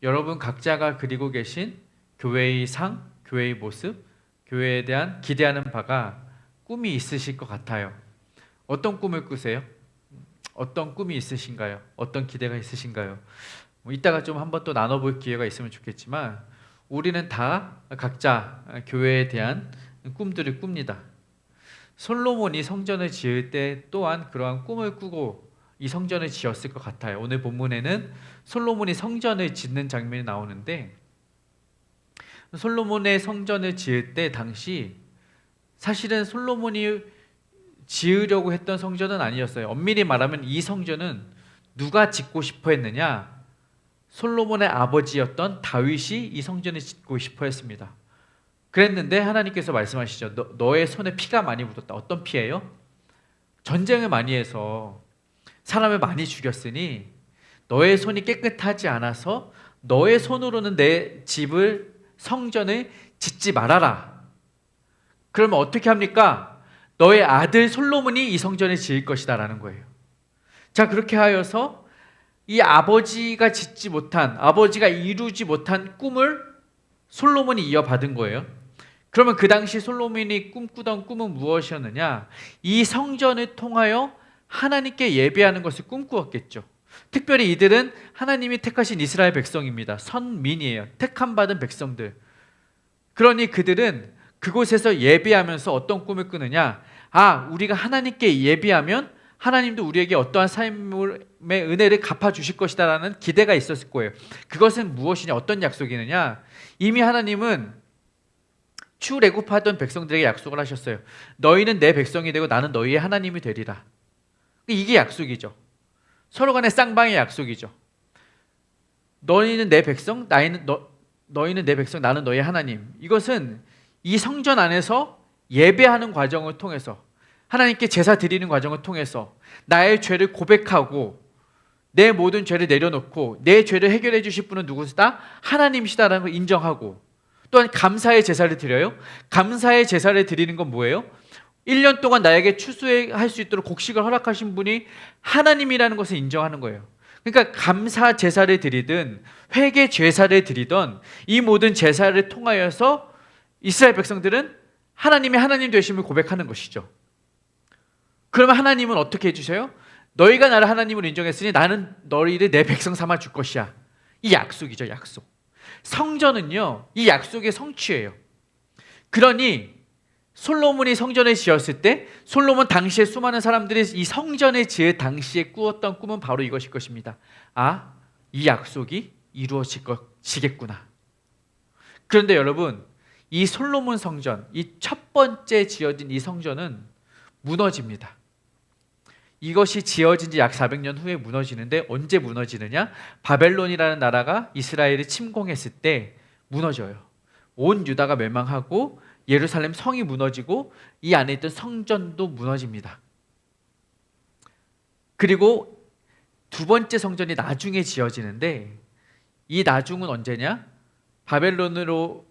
여러분 각자가 그리고 계신 교회의 상, 교회의 모습, 교회에 대한 기대하는 바가 꿈이 있으실 것 같아요. 어떤 꿈을 꾸세요? 어떤 꿈이 있으신가요? 어떤 기대가 있으신가요? 이따가 좀 한번 또 나눠볼 기회가 있으면 좋겠지만 우리는 다 각자 교회에 대한 꿈들을 꿉니다. 솔로몬이 성전을 지을 때 또한 그러한 꿈을 꾸고 이 성전을 지었을 것 같아요. 오늘 본문에는 솔로몬이 성전을 짓는 장면이 나오는데 솔로몬의 성전을 지을 때 당시 사실은 솔로몬이 지으려고 했던 성전은 아니었어요. 엄밀히 말하면 이 성전은 누가 짓고 싶어 했느냐? 솔로몬의 아버지였던 다윗이 이 성전을 짓고 싶어 했습니다. 그랬는데 하나님께서 말씀하시죠. 너의 손에 피가 많이 묻었다. 어떤 피예요? 전쟁을 많이 해서 사람을 많이 죽였으니 너의 손이 깨끗하지 않아서 너의 손으로는 내 집을 성전을 짓지 말아라. 그러면 어떻게 합니까? 너의 아들 솔로몬이 이 성전을 지을 것이다 라는 거예요. 자, 그렇게 하여서 이 아버지가 짓지 못한, 아버지가 이루지 못한 꿈을 솔로몬이 이어받은 거예요. 그러면 그 당시 솔로몬이 꿈꾸던 꿈은 무엇이었느냐? 이 성전을 통하여 하나님께 예배하는 것을 꿈꾸었겠죠. 특별히 이들은 하나님이 택하신 이스라엘 백성입니다. 선민이에요. 택함 받은 백성들. 그러니 그들은 그곳에서 예배하면서 어떤 꿈을 꾸느냐? 우리가 하나님께 예배하면 하나님도 우리에게 어떠한 삶의 은혜를 갚아주실 것이다라는 기대가 있었을 거예요. 그것은 무엇이냐? 어떤 약속이느냐? 이미 하나님은 출애굽하던 백성들에게 약속을 하셨어요. 너희는 내 백성이 되고 나는 너희의 하나님이 되리라. 이게 약속이죠. 서로 간의 쌍방의 약속이죠. 너희는 내 백성, 너희는 내 백성, 나는 너희의 하나님. 이것은 이 성전 안에서 예배하는 과정을 통해서 하나님께 제사 드리는 과정을 통해서 나의 죄를 고백하고 내 모든 죄를 내려놓고 내 죄를 해결해 주실 분은 누구시다? 하나님이시다라는 걸 인정하고 또한 감사의 제사를 드려요. 감사의 제사를 드리는 건 뭐예요? 1년 동안 나에게 추수할 수 있도록 곡식을 허락하신 분이 하나님이라는 것을 인정하는 거예요. 그러니까 감사 제사를 드리든 회개 제사를 드리던 이 모든 제사를 통하여서 이스라엘 백성들은 하나님이 하나님 되심을 고백하는 것이죠. 그러면 하나님은 어떻게 해주세요? 너희가 나를 하나님으로 인정했으니 나는 너희를 내 백성 삼아 줄 것이야. 이 약속이죠, 약속. 성전은요, 이 약속의 성취예요. 그러니 솔로몬이 성전을 지었을 때 솔로몬 당시에 수많은 사람들이 이 성전을 지을 당시에 꾸었던 꿈은 바로 이것일 것입니다. 이 약속이 이루어질 것이겠구나. 그런데 여러분, 이 솔로몬 성전, 이 첫 번째 지어진 이 성전은 무너집니다. 이것이 지어진 지 약 400년 후에 무너지는데 언제 무너지느냐? 바벨론이라는 나라가 이스라엘을 침공했을 때 무너져요. 온 유다가 멸망하고 예루살렘 성이 무너지고 이 안에 있던 성전도 무너집니다. 그리고 두 번째 성전이 나중에 지어지는데 이 나중은 언제냐? 바벨론으로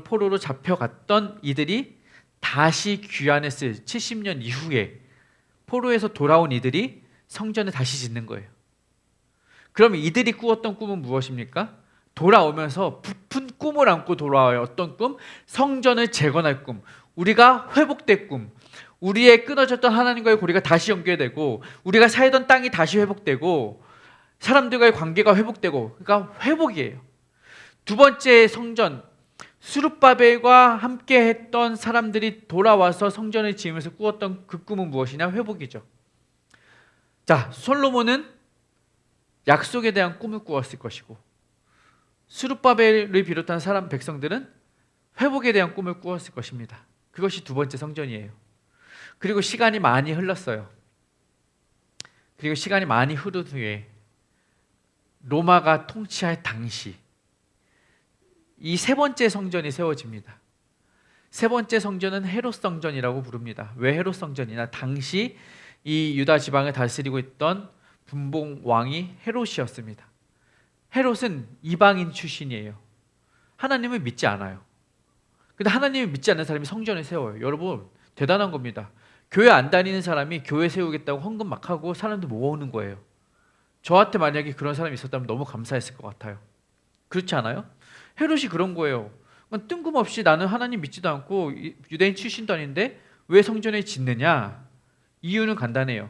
포로로 잡혀갔던 이들이 다시 귀환했을 70년 이후에 포로에서 돌아온 이들이 성전을 다시 짓는 거예요. 그러면 이들이 꾸었던 꿈은 무엇입니까? 돌아오면서 부푼 꿈을 안고 돌아와요. 어떤 꿈? 성전을 재건할 꿈. 우리가 회복될 꿈. 우리의 끊어졌던 하나님과의 고리가 다시 연결되고 우리가 살던 땅이 다시 회복되고 사람들과의 관계가 회복되고, 그러니까 회복이에요. 두 번째 성전, 스룹바벨과 함께 했던 사람들이 돌아와서 성전을 지으면서 꾸었던 그 꿈은 무엇이냐? 회복이죠. 자, 솔로몬은 약속에 대한 꿈을 꾸었을 것이고 스룹바벨을 비롯한 사람 백성들은 회복에 대한 꿈을 꾸었을 것입니다. 그것이 두 번째 성전이에요. 그리고 시간이 많이 흘렀어요. 그리고 시간이 많이 흐른 후에 로마가 통치할 당시 이 세 번째 성전이 세워집니다. 세 번째 성전은 헤롯 성전이라고 부릅니다. 왜 헤롯 성전이냐? 당시 이 유다 지방을 다스리고 있던 분봉 왕이 헤롯이었습니다. 헤롯은 이방인 출신이에요. 하나님을 믿지 않아요. 근데 하나님을 믿지 않는 사람이 성전을 세워요. 여러분, 대단한 겁니다. 교회 안 다니는 사람이 교회 세우겠다고 헌금 막 하고 사람들 모으는 거예요. 저한테 만약에 그런 사람이 있었다면 너무 감사했을 것 같아요. 그렇지 않아요? 헤롯이 그런 거예요. 그러니까 뜬금없이 나는 하나님 믿지도 않고 유대인 출신도 아닌데 왜 성전에 짓느냐? 이유는 간단해요.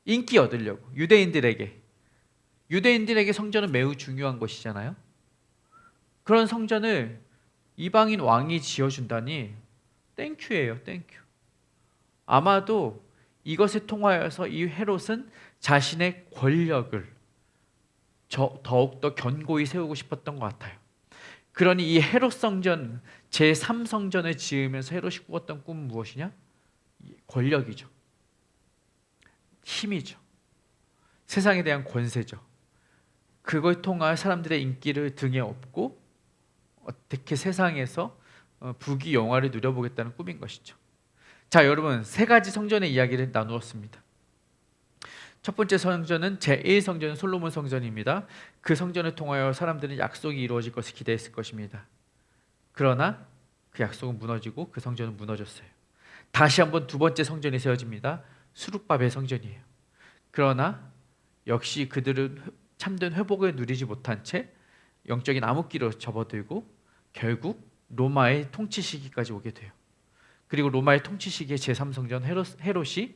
인기 얻으려고. 유대인들에게 성전은 매우 중요한 것이잖아요. 그런 성전을 이방인 왕이 지어준다니 땡큐예요, 땡큐. 아마도 이것을 통하여서 이 헤롯은 자신의 권력을 더욱더 견고히 세우고 싶었던 것 같아요. 그러니 이 헤롯 성전, 제3성전을 지으면서 헤롯이 꾸었던 꿈은 무엇이냐? 권력이죠. 힘이죠. 세상에 대한 권세죠. 그걸 통하여 사람들의 인기를 등에 업고 어떻게 세상에서 부귀 영화를 누려보겠다는 꿈인 것이죠. 자, 여러분, 세 가지 성전의 이야기를 나누었습니다. 첫 번째 성전은 제1성전은 솔로몬 성전입니다. 그 성전을 통하여 사람들은 약속이 이루어질 것을 기대했을 것입니다. 그러나 그 약속은 무너지고 그 성전은 무너졌어요. 다시 한번 두 번째 성전이 세워집니다. 수룹바벨 성전이에요. 그러나 역시 그들은 참된 회복을 누리지 못한 채 영적인 암흑기로 접어들고 결국 로마의 통치 시기까지 오게 돼요. 그리고 로마의 통치 시기에 제3성전 헤롯이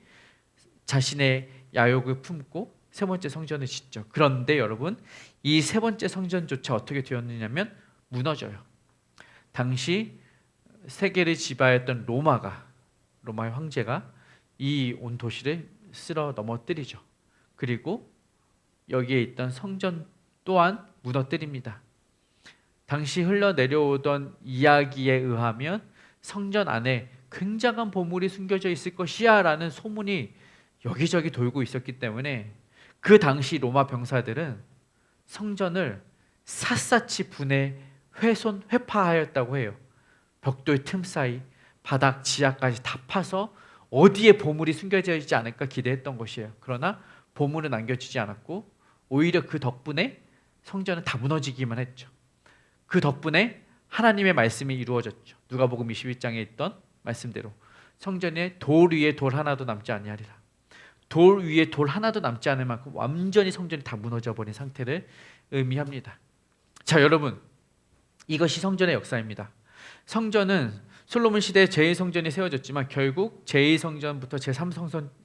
자신의 야욕을 품고 세 번째 성전을 짓죠. 그런데 여러분, 이 세 번째 성전조차 어떻게 되었느냐면 무너져요. 당시 세계를 지배했던 로마의 황제가 이 온 도시를 쓸어 넘어뜨리죠. 그리고 여기에 있던 성전 또한 무너뜨립니다. 당시 흘러내려오던 이야기에 의하면 성전 안에 굉장한 보물이 숨겨져 있을 것이야 라는 소문이 여기저기 돌고 있었기 때문에 그 당시 로마 병사들은 성전을 샅샅이 회파하였다고 해요. 벽돌 틈 사이, 바닥 지하까지 다 파서 어디에 보물이 숨겨져 있지 않을까 기대했던 것이에요. 그러나 보물은 남겨지지 않았고 오히려 그 덕분에 성전은 다 무너지기만 했죠. 그 덕분에 하나님의 말씀이 이루어졌죠. 누가복음 21장에 있던 말씀대로 성전에 돌 위에 돌 하나도 남지 아니하리라. 돌 위에 돌 하나도 남지 않을 만큼 완전히 성전이 다 무너져 버린 상태를 의미합니다. 자, 여러분, 이것이 성전의 역사입니다. 성전은 솔로몬 시대에 제1성전이 세워졌지만 결국 제2성전부터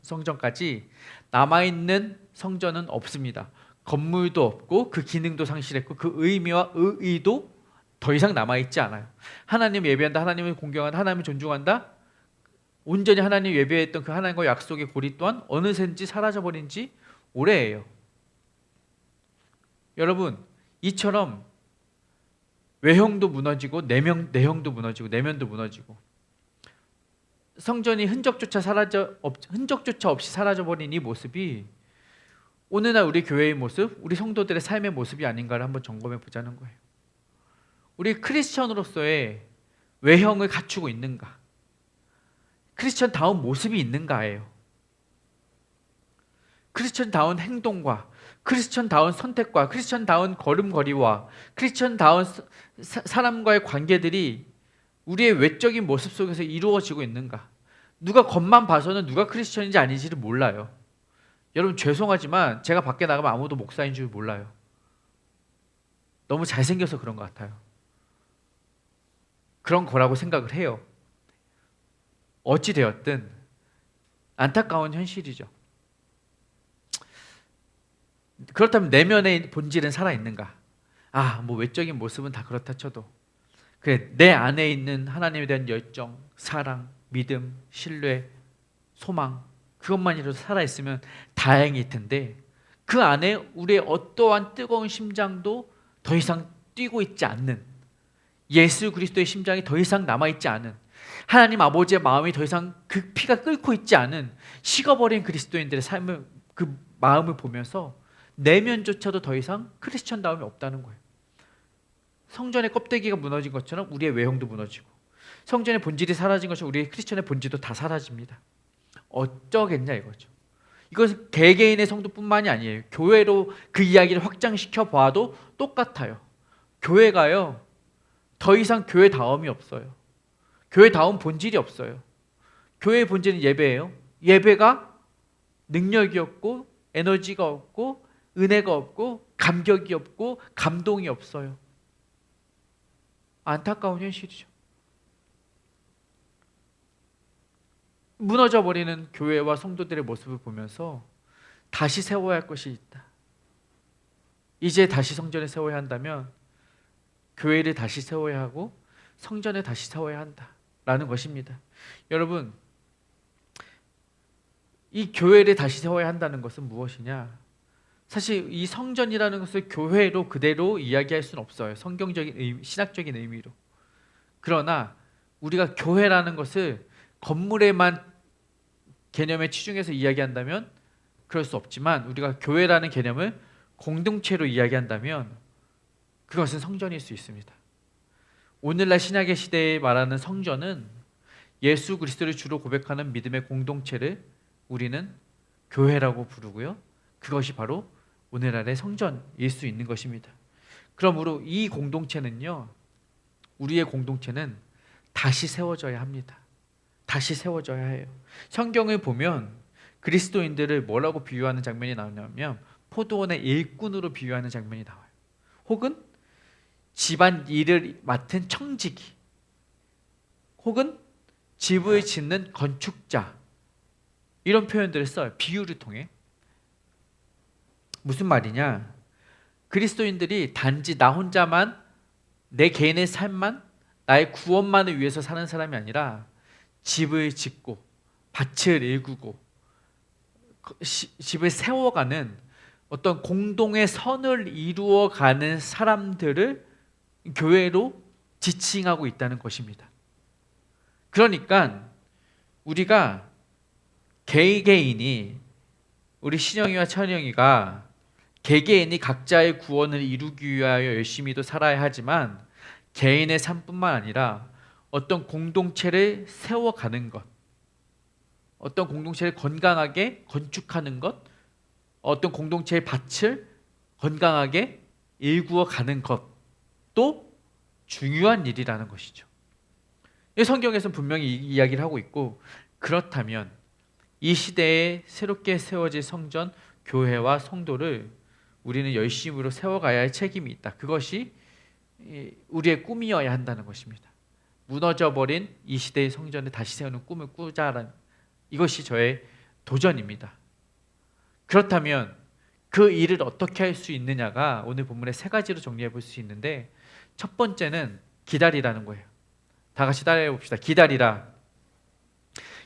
제3성전까지 남아있는 성전은 없습니다. 건물도 없고 그 기능도 상실했고 그 의미와 의의도 더 이상 남아있지 않아요. 하나님 예배한다, 하나님을 공경한다, 하나님을 존중한다, 온전히 하나님 예배했던 그 하나님과 약속의 고리 또한 어느샌지 사라져버린 지 오래예요. 여러분, 이처럼 외형도 무너지고 내형도 무너지고 내면도 무너지고 성전이 흔적조차 없이 사라져버린 이 모습이 오늘날 우리 교회의 모습, 우리 성도들의 삶의 모습이 아닌가를 한번 점검해 보자는 거예요. 우리 크리스천으로서의 외형을 갖추고 있는가? 크리스천다운 모습이 있는가예요. 크리스천다운 행동과 크리스천다운 선택과 크리스천다운 걸음걸이와 크리스천다운 사람과의 관계들이 우리의 외적인 모습 속에서 이루어지고 있는가? 누가 겉만 봐서는 누가 크리스천인지 아닌지를 몰라요. 여러분, 죄송하지만 제가 밖에 나가면 아무도 목사인 줄 몰라요. 너무 잘생겨서 그런 것 같아요. 그런 거라고 생각을 해요. 어찌되었든 안타까운 현실이죠. 그렇다면 내면의 본질은 살아있는가? 뭐 외적인 모습은 다 그렇다 쳐도 그래, 내 안에 있는 하나님에 대한 열정, 사랑, 믿음, 신뢰, 소망, 그것만이라도 살아있으면 다행일 텐데 그 안에 우리의 어떠한 뜨거운 심장도 더 이상 뛰고 있지 않는, 예수 그리스도의 심장이 더 이상 남아있지 않은, 하나님 아버지의 마음이 더 이상 그 피가 끓고 있지 않은 식어버린 그리스도인들의 삶을, 그 마음을 보면서 내면조차도 더 이상 크리스천다움이 없다는 거예요. 성전의 껍데기가 무너진 것처럼 우리의 외형도 무너지고 성전의 본질이 사라진 것처럼 우리의 크리스천의 본질도 다 사라집니다. 어쩌겠냐 이거죠. 이것은 개개인의 성도뿐만이 아니에요. 교회로 그 이야기를 확장시켜 봐도 똑같아요. 교회가요, 더 이상 교회다움이 없어요. 교회다운 본질이 없어요. 교회의 본질은 예배예요. 예배가 능력이 없고 에너지가 없고 은혜가 없고 감격이 없고 감동이 없어요. 안타까운 현실이죠. 무너져버리는 교회와 성도들의 모습을 보면서 다시 세워야 할 것이 있다. 이제 다시 성전을 세워야 한다면 교회를 다시 세워야 하고 성전을 다시 세워야 한다라는 것입니다. 여러분, 이 교회를 다시 세워야 한다는 것은 무엇이냐? 사실 이 성전이라는 것을 교회로 그대로 이야기할 수는 없어요. 성경적인 의미, 신학적인 의미로. 그러나 우리가 교회라는 것을 건물에만 개념에 치중해서 이야기한다면 그럴 수 없지만, 우리가 교회라는 개념을 공동체로 이야기한다면 그것은 성전일 수 있습니다. 오늘날 신약의 시대에 말하는 성전은 예수 그리스도를 주로 고백하는 믿음의 공동체를 우리는 교회라고 부르고요. 그것이 바로 오늘날의 성전일 수 있는 것입니다. 그러므로 이 공동체는요, 우리의 공동체는 다시 세워져야 합니다. 다시 세워져야 해요. 성경을 보면 그리스도인들을 뭐라고 비유하는 장면이 나오냐면 포도원의 일꾼으로 비유하는 장면이 나와요. 혹은 집안 일을 맡은 청지기, 혹은 집을 짓는 건축자, 이런 표현들을 써요. 비유를 통해. 무슨 말이냐? 그리스도인들이 단지 나 혼자만, 내 개인의 삶만, 나의 구원만을 위해서 사는 사람이 아니라 집을 짓고 밭을 일구고 집을 세워가는 어떤 공동의 선을 이루어가는 사람들을 교회로 지칭하고 있다는 것입니다. 그러니까 우리가 개개인이, 우리 신영이와 천영이가 개개인이 각자의 구원을 이루기 위하여 열심히도 살아야 하지만 개인의 삶뿐만 아니라 어떤 공동체를 세워가는 것, 어떤 공동체를 건강하게 건축하는 것, 어떤 공동체의 밭을 건강하게 일구어 가는 것도 중요한 일이라는 것이죠. 성경에서는 분명히 이 이야기를 하고 있고, 그렇다면 이 시대에 새롭게 세워질 성전, 교회와 성도를 우리는 열심으로 세워가야 할 책임이 있다. 그것이 우리의 꿈이어야 한다는 것입니다. 무너져버린 이 시대의 성전을 다시 세우는 꿈을 꾸자라는, 이것이 저의 도전입니다. 그렇다면 그 일을 어떻게 할 수 있느냐가 오늘 본문에 세 가지로 정리해 볼 수 있는데, 첫 번째는 기다리라는 거예요. 다 같이 따라해 봅시다. 기다리라.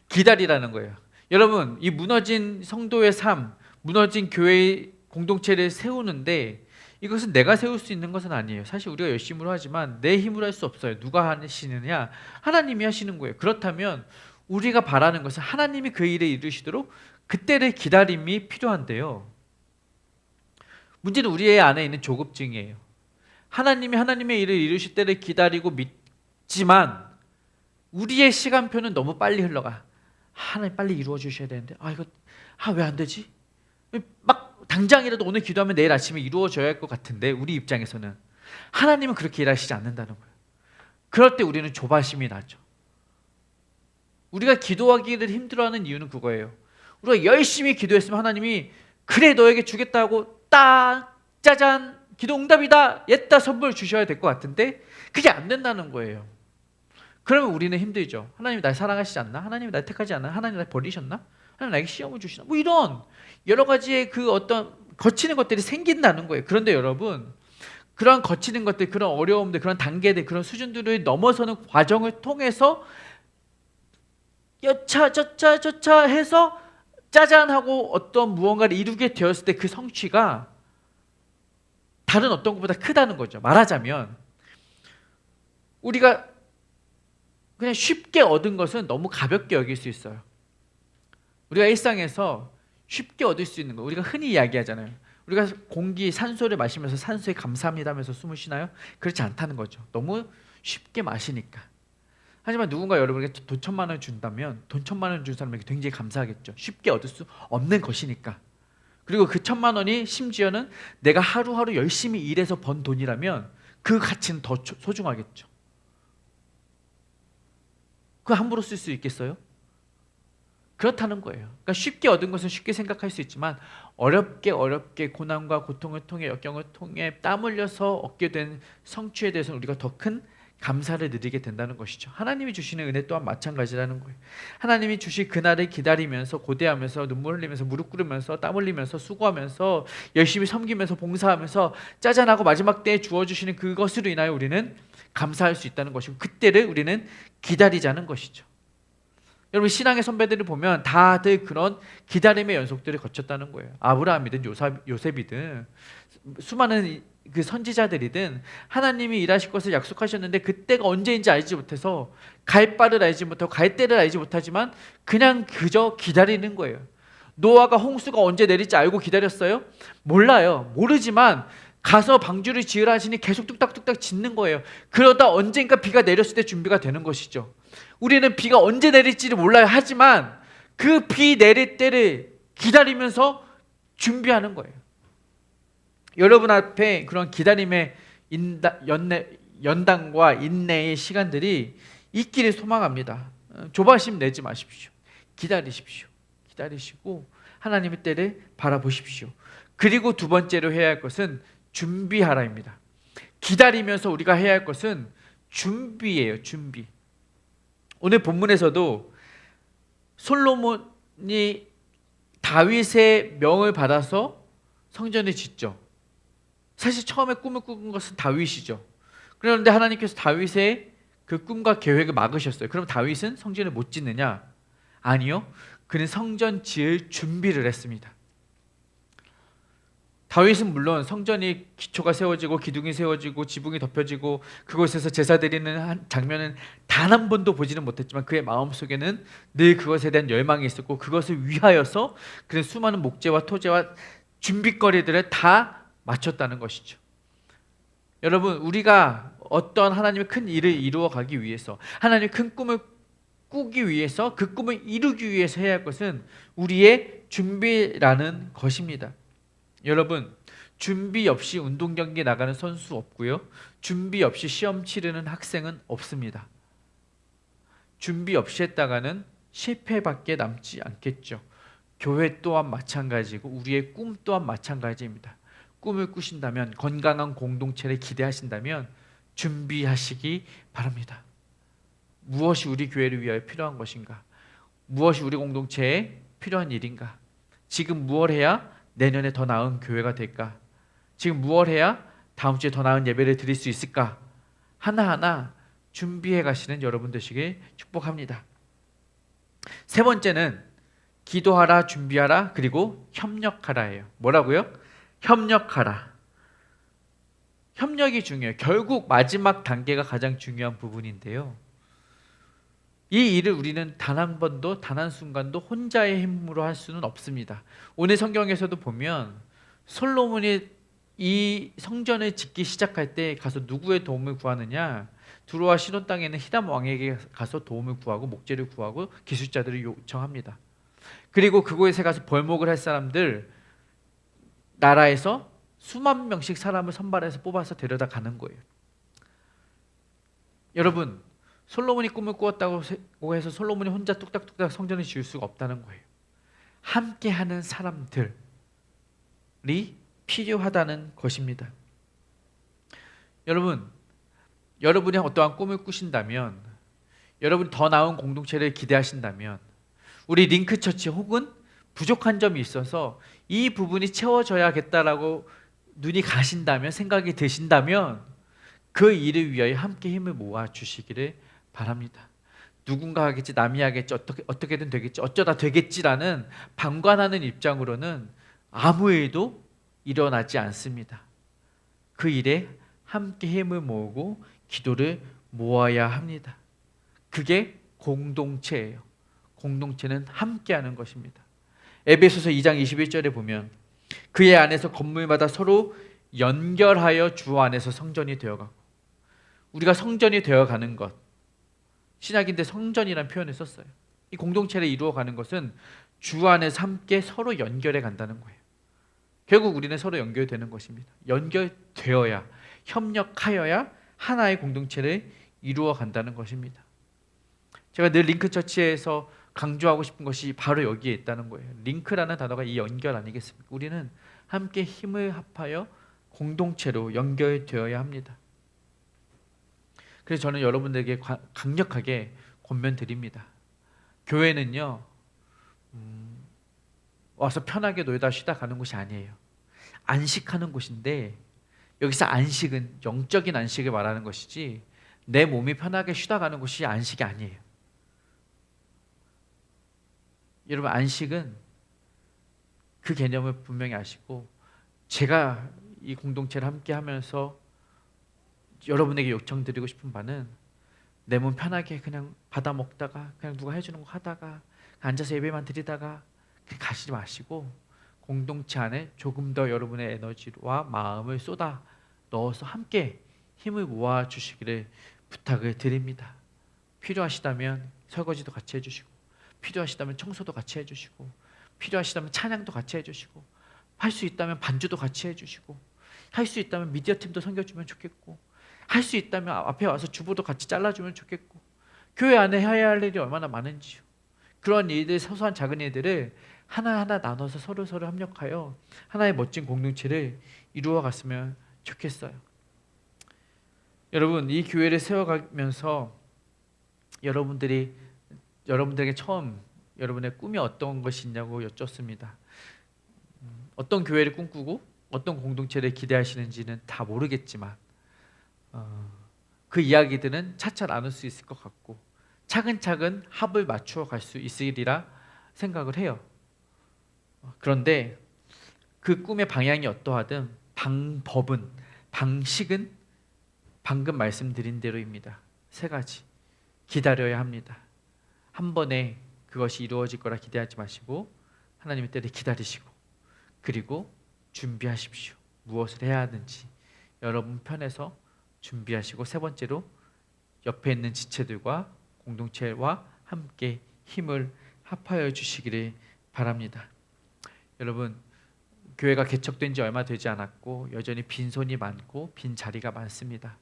기다리라는 거예요. 여러분, 이 무너진 성도의 삶, 무너진 교회의 공동체를 세우는데 이것은 내가 세울 수 있는 것은 아니에요. 사실 우리가 열심으로 하지만 내 힘으로 할 수 없어요. 누가 하시느냐? 하나님이 하시는 거예요. 그렇다면 우리가 바라는 것은 하나님이 그 일을 이루시도록 그때의 기다림이 필요한데요. 문제는 우리 안에 있는 조급증이에요. 하나님이 하나님의 일을 이루실 때를 기다리고 믿지만 우리의 시간표는 너무 빨리 흘러가. 하나님 빨리 이루어 주셔야 되는데, 이거 왜 안 되지? 막 당장이라도 오늘 기도하면 내일 아침에 이루어져야 할 것 같은데, 우리 입장에서는 하나님은 그렇게 일하시지 않는다는 거예요. 그럴 때 우리는 조바심이 나죠. 우리가 기도하기를 힘들어하는 이유는 그거예요. 우리가 열심히 기도했으면 하나님이 그래 너에게 주겠다고 딱 짜잔 기도 응답이다 옛다 선물 주셔야 될 것 같은데 그게 안 된다는 거예요. 그러면 우리는 힘들죠. 하나님이 날 사랑하시지 않나? 하나님이 날 택하지 않나? 하나님이 날 버리셨나? 하나님 나에게 시험을 주시나? 뭐 이런 여러 가지의 그 어떤 거치는 것들이 생긴다는 거예요. 그런데 여러분, 그런 거치는 것들, 그런 어려움들, 그런 단계들, 그런 수준들을 넘어서는 과정을 통해서 여차 저차 해서 짜잔 하고 어떤 무언가를 이루게 되었을 때 그 성취가 다른 어떤 것보다 크다는 거죠. 말하자면 우리가 그냥 쉽게 얻은 것은 너무 가볍게 여길 수 있어요. 우리가 일상에서 쉽게 얻을 수 있는 거, 우리가 흔히 이야기하잖아요. 우리가 공기, 산소를 마시면서 산소에 감사합니다 하면서 숨을 쉬나요? 그렇지 않다는 거죠. 너무 쉽게 마시니까. 하지만 누군가 여러분에게 돈 1,000만 원 준다면 돈 1,000만 원 준 사람에게 굉장히 감사하겠죠. 쉽게 얻을 수 없는 것이니까. 그리고 그 1,000만 원이 심지어는 내가 하루하루 열심히 일해서 번 돈이라면 그 가치는 더 소중하겠죠. 그거 함부로 쓸 수 있겠어요? 그렇다는 거예요. 그러니까 쉽게 얻은 것은 쉽게 생각할 수 있지만 어렵게 고난과 고통을 통해 역경을 통해 땀 흘려서 얻게 된 성취에 대해서는 우리가 더 큰 감사를 누리게 된다는 것이죠. 하나님이 주시는 은혜 또한 마찬가지라는 거예요. 하나님이 주실 그날을 기다리면서 고대하면서 눈물 흘리면서 무릎 꿇으면서 땀 흘리면서 수고하면서 열심히 섬기면서 봉사하면서 짜잔하고 마지막 때에 주어주시는 그것으로 인하여 우리는 감사할 수 있다는 것이고 그때를 우리는 기다리자는 것이죠. 여러분 신앙의 선배들을 보면 다들 그런 기다림의 연속들을 거쳤다는 거예요. 아브라함이든 요셉이든 수많은 그 선지자들이든 하나님이 일하실 것을 약속하셨는데 그때가 언제인지 알지 못해서 갈 바를 알지 못하고 갈 때를 알지 못하지만 그냥 그저 기다리는 거예요. 노아가 홍수가 언제 내릴지 알고 기다렸어요? 몰라요. 모르지만 가서 방주를 지으라 하시니 계속 뚝딱뚝딱 짓는 거예요. 그러다 언젠가 비가 내렸을 때 준비가 되는 것이죠. 우리는 비가 언제 내릴지를 몰라요. 하지만 그 비 내릴 때를 기다리면서 준비하는 거예요. 여러분 앞에 그런 기다림의 연단과 인내의 시간들이 있기를 소망합니다. 조바심 내지 마십시오. 기다리십시오. 기다리시고 하나님의 때를 바라보십시오. 그리고 두 번째로 해야 할 것은 준비하라입니다. 기다리면서 우리가 해야 할 것은 준비예요. 준비. 오늘 본문에서도 솔로몬이 다윗의 명을 받아서 성전을 짓죠. 사실 처음에 꿈을 꾼 것은 다윗이죠. 그런데 하나님께서 다윗의 그 꿈과 계획을 막으셨어요. 그럼 다윗은 성전을 못 짓느냐? 아니요. 그는 성전 지을 준비를 했습니다. 다윗은 물론 성전이 기초가 세워지고 기둥이 세워지고 지붕이 덮여지고 그곳에서 제사 드리는 장면은 단 한 번도 보지는 못했지만 그의 마음속에는 늘 그것에 대한 열망이 있었고 그것을 위하여서 그는 수많은 목재와 토재와 준비거리들을 다 마쳤다는 것이죠. 여러분 우리가 어떤 하나님의 큰 일을 이루어 가기 위해서 하나님의 큰 꿈을 꾸기 위해서 그 꿈을 이루기 위해서 해야 할 것은 우리의 준비라는 것입니다. 여러분 준비 없이 운동 경기 나가는 선수 없고요. 준비 없이 시험 치르는 학생은 없습니다. 준비 없이 했다가는 실패밖에 남지 않겠죠. 교회 또한 마찬가지고 우리의 꿈 또한 마찬가지입니다. 꿈을 꾸신다면 건강한 공동체를 기대하신다면 준비하시기 바랍니다. 무엇이 우리 교회를 위하여 필요한 것인가? 무엇이 우리 공동체에 필요한 일인가? 지금 무엇 해야 내년에 더 나은 교회가 될까? 지금 무엇 해야 다음 주에 더 나은 예배를 드릴 수 있을까? 하나하나 준비해 가시는 여러분 되시길 축복합니다. 세 번째는 기도하라, 준비하라, 그리고 협력하라예요. 뭐라고요? 협력하라. 협력이 중요해요. 결국 마지막 단계가 가장 중요한 부분인데요. 이 일을 우리는 단 한 번도 단 한순간도 혼자의 힘으로 할 수는 없습니다. 오늘 성경에서도 보면 솔로몬이 이 성전을 짓기 시작할 때 가서 누구의 도움을 구하느냐? 두로와 시돈 땅에 있는 히람 왕에게 가서 도움을 구하고 목재를 구하고 기술자들을 요청합니다. 그리고 그곳에 가서 벌목을 할 사람들 나라에서 수만 명씩 사람을 선발해서 뽑아서 데려다 가는 거예요. 여러분 솔로몬이 꿈을 꾸었다고 해서 솔로몬이 혼자 뚝딱뚝딱 성전을 지을 수가 없다는 거예요. 함께하는 사람들이 필요하다는 것입니다. 여러분이 어떠한 꿈을 꾸신다면, 여러분이 더 나은 공동체를 기대하신다면, 우리 링크처치 혹은 부족한 점이 있어서 이 부분이 채워져야겠다라고 눈이 가신다면, 생각이 드신다면 그 일을 위하여 함께 힘을 모아 주시기를 바랍니다. 누군가 하겠지, 남이 하겠지, 어떻게든 되겠지, 어쩌다 되겠지라는 방관하는 입장으로는 아무 일도 일어나지 않습니다. 그 일에 함께 힘을 모으고 기도를 모아야 합니다. 그게 공동체예요. 공동체는 함께하는 것입니다. 에베소서 2장 21절에 보면 그의 안에서 건물마다 서로 연결하여 주 안에서 성전이 되어가고, 우리가 성전이 되어가는 것, 신약인데 성전이라는 표현을 썼어요. 이 공동체를 이루어가는 것은 주 안에서 함께 서로 연결해 간다는 거예요. 결국 우리는 서로 연결되는 것입니다. 연결되어야, 협력하여야 하나의 공동체를 이루어 간다는 것입니다. 제가 늘 링크처치에서 강조하고 싶은 것이 바로 여기에 있다는 거예요. 링크라는 단어가 이 연결 아니겠습니까? 우리는 함께 힘을 합하여 공동체로 연결되어야 합니다. 그래서 저는 여러분들에게 강력하게 권면드립니다. 교회는요, 와서 편하게 놀다 쉬다 가는 곳이 아니에요. 안식하는 곳인데, 여기서 안식은 영적인 안식을 말하는 것이지 내 몸이 편하게 쉬다 가는 곳이 안식이 아니에요. 여러분, 안식은 그 개념을 분명히 아시고, 제가 이 공동체를 함께 하면서 여러분에게 요청드리고 싶은 바는 내 몸 편하게 그냥 받아 먹다가 그냥 누가 해주는 거 하다가 앉아서 예배만 드리다가 가시지 마시고, 공동체 안에 조금 더 여러분의 에너지와 마음을 쏟아 넣어서 함께 힘을 모아 주시기를 부탁을 드립니다. 필요하시다면 설거지도 같이 해주시고, 필요하시다면 청소도 같이 해주시고, 필요하시다면 찬양도 같이 해주시고, 할 수 있다면 반주도 같이 해주시고, 할 수 있다면 미디어 팀도 섬겨주면 좋겠고, 할 수 있다면 앞에 와서 주보도 같이 잘라주면 좋겠고, 교회 안에 해야 할 일이 얼마나 많은지요. 그런 일들, 소소한 작은 일들을 하나하나 나눠서 서로 협력하여 하나의 멋진 공동체를 이루어 갔으면 좋겠어요. 여러분, 이 교회를 세워가면서 여러분들에게 처음 여러분의 꿈이 어떤 것이 있냐고 여쭙습니다. 어떤 교회를 꿈꾸고 어떤 공동체를 기대하시는지는 다 모르겠지만 그 이야기들은 차차 나눌 수 있을 것 같고, 차근차근 합을 맞추어 갈 수 있으리라 생각을 해요. 그런데 그 꿈의 방향이 어떠하든 방식은 방금 말씀드린 대로입니다. 3가지. 기다려야 합니다. 한 번에 그것이 이루어질 거라 기대하지 마시고 하나님의 때를 기다리시고, 그리고 준비하십시오. 무엇을 해야 하는지 여러분 편에서 준비하시고, 3번째로 옆에 있는 지체들과 공동체와 함께 힘을 합하여 주시기를 바랍니다. 여러분, 교회가 개척된 지 얼마 되지 않았고 여전히 빈손이 많고 빈 자리가 많습니다.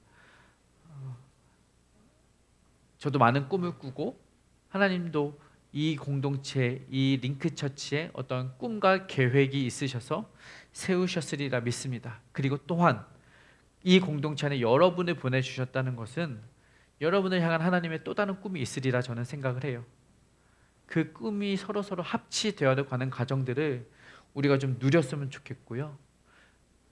저도 많은 꿈을 꾸고 하나님도 이 공동체, 이 링크처치에 어떤 꿈과 계획이 있으셔서 세우셨으리라 믿습니다. 그리고 또한 이 공동체 안에 여러분을 보내주셨다는 것은 여러분을 향한 하나님의 또 다른 꿈이 있으리라 저는 생각을 해요. 그 꿈이 서로 합치되어 가는 과정들을 우리가 좀 누렸으면 좋겠고요.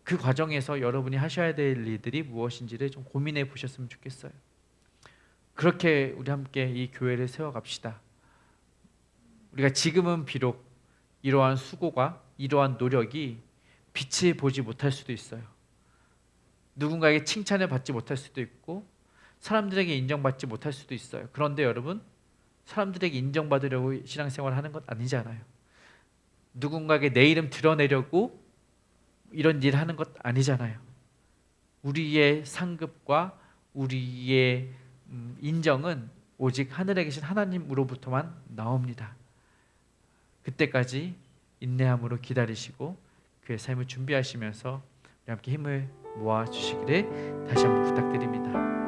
그 과정에서 여러분이 하셔야 될 일들이 무엇인지를 좀 고민해 보셨으면 좋겠어요. 그렇게 우리 함께 이 교회를 세워갑시다. 우리가 지금은 비록 이러한 수고가, 이러한 노력이 빛을 보지 못할 수도 있어요. 누군가에게 칭찬을 받지 못할 수도 있고 사람들에게 인정받지 못할 수도 있어요. 그런데 여러분, 사람들에게 인정받으려고 신앙생활을 하는 것 아니잖아요. 누군가에게 내 이름 드러내려고 이런 일을 하는 것 아니잖아요. 우리의 상급과 우리의 인정은 오직 하늘에 계신 하나님으로부터만 나옵니다. 그때까지 인내함으로 기다리시고 그의 삶을 준비하시면서 우리 함께 힘을 모아 주시기를 다시 한번 부탁드립니다.